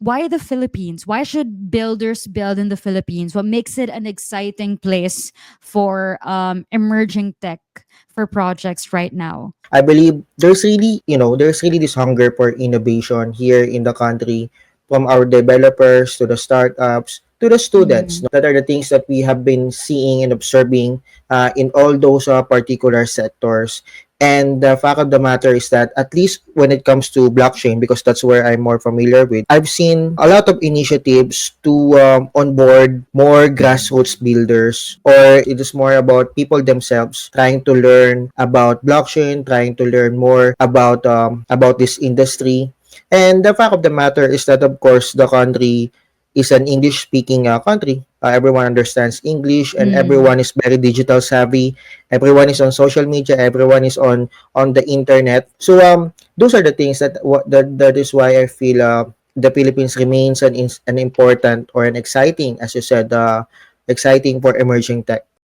why the Philippines? Why should builders build in the Philippines? What makes it an exciting place for emerging tech for projects right now? I believe there's really, there's really this hunger for innovation here in the country, from our developers to the startups to the students. Mm-hmm. No? That are the things that we have been seeing and observing in all those particular sectors. And the fact of the matter is that, at least when it comes to blockchain, because that's where I'm more familiar with, I've seen a lot of initiatives to onboard more grassroots builders, or it is more about people themselves trying to learn about blockchain, trying to learn more about this industry. And the fact of the matter is that, of course, the country is an English-speaking country. Everyone understands English, and Mm-hmm. everyone is very digital savvy. Everyone is on social media. Everyone is on the internet. So those are the things that is why I feel the Philippines remains an important or an exciting, as you said, exciting for emerging tech.